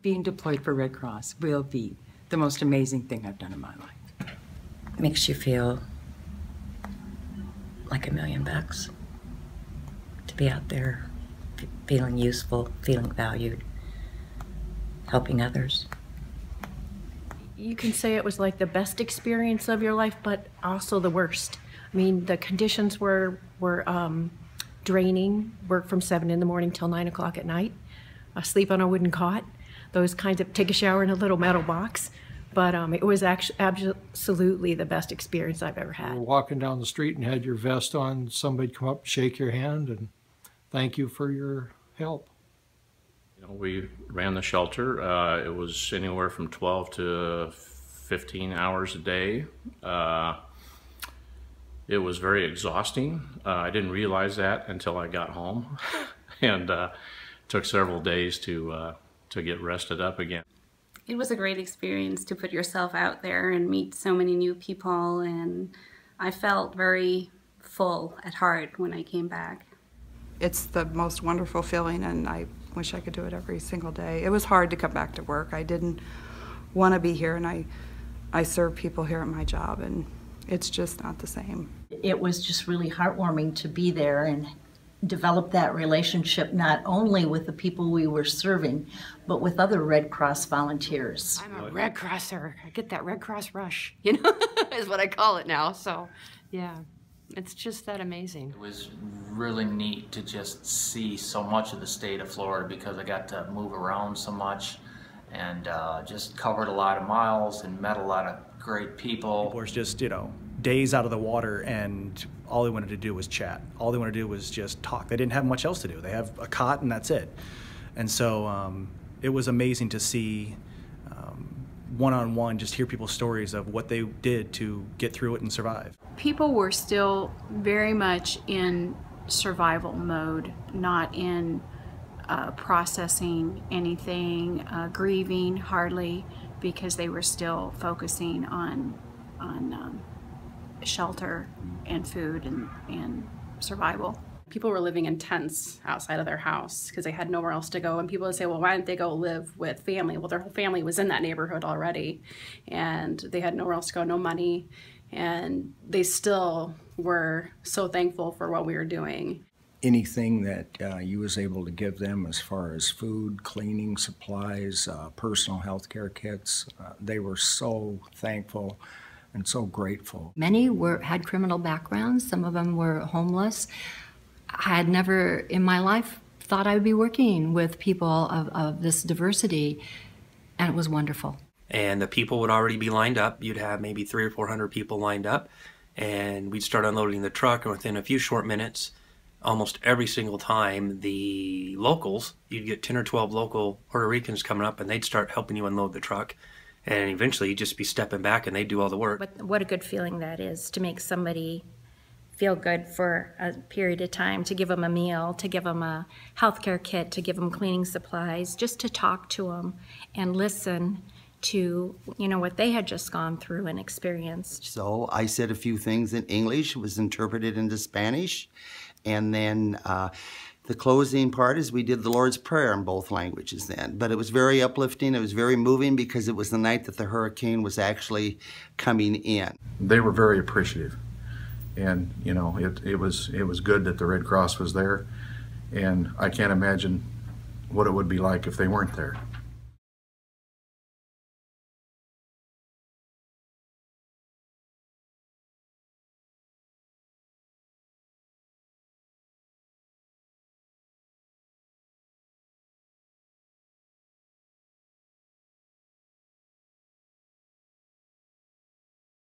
being deployed for Red Cross will be the most amazing thing I've done in my life. It makes you feel like $1,000,000 to be out there feeling useful, feeling valued, helping others. You can say it was like the best experience of your life, but also the worst. I mean, the conditions were draining. Work from 7 in the morning till 9 o'clock at night. Sleep on a wooden cot. Those kinds of, take a shower in a little metal box. But it was actually absolutely the best experience I've ever had. You were walking down the street and had your vest on, somebody'd come up and shake your hand and thank you for your help. You know, we ran the shelter. It was anywhere from 12 to 15 hours a day. It was very exhausting. I didn't realize that until I got home, and took several days to get rested up again. It was a great experience to put yourself out there and meet so many new people, and I felt very full at heart when I came back. It's the most wonderful feeling, and I wish I could do it every single day. It was hard to come back to work. I didn't want to be here, and I serve people here at my job, and it's just not the same. It was just really heartwarming to be there and develop that relationship not only with the people we were serving, but with other Red Cross volunteers. I'm a Red Crosser. I get that Red Cross rush, you know, is what I call it now. So, yeah, it's just that amazing. It was really neat to just see so much of the state of Florida because I got to move around so much and just covered a lot of miles and met a lot of great people. It was just, you know, days out of the water, and all they wanted to do was chat. All they wanted to do was just talk. They didn't have much else to do. They have a cot and that's it. And so it was amazing to see one-on-one, just hear people's stories of what they did to get through it and survive. People were still very much in survival mode, not in processing anything, grieving hardly, because they were still focusing on shelter and food and survival. People were living in tents outside of their house because they had nowhere else to go. And people would say, well, why didn't they go live with family? Well, their whole family was in that neighborhood already, and they had nowhere else to go, no money. And they still were so thankful for what we were doing. Anything that you was able to give them as far as food, cleaning supplies, personal health care kits, they were so thankful and so grateful. Many had criminal backgrounds. Some of them were homeless. I had never in my life thought I would be working with people of this diversity, and it was wonderful. And the people would already be lined up. You'd have maybe 300 or 400 people lined up, and we'd start unloading the truck, and within a few short minutes, almost every single time, the locals, you'd get 10 or 12 local Puerto Ricans coming up, and they'd start helping you unload the truck. And eventually you'd just be stepping back and they'd do all the work. What a good feeling that is, to make somebody feel good for a period of time, to give them a meal, to give them a healthcare kit, to give them cleaning supplies, just to talk to them and listen to, you know, what they had just gone through and experienced. So I said a few things in English, it was interpreted into Spanish, and then the closing part is we did the Lord's Prayer in both languages then. But it was very uplifting, it was very moving because it was the night that the hurricane was actually coming in. They were very appreciative. And, you know, it was good that the Red Cross was there. And I can't imagine what it would be like if they weren't there.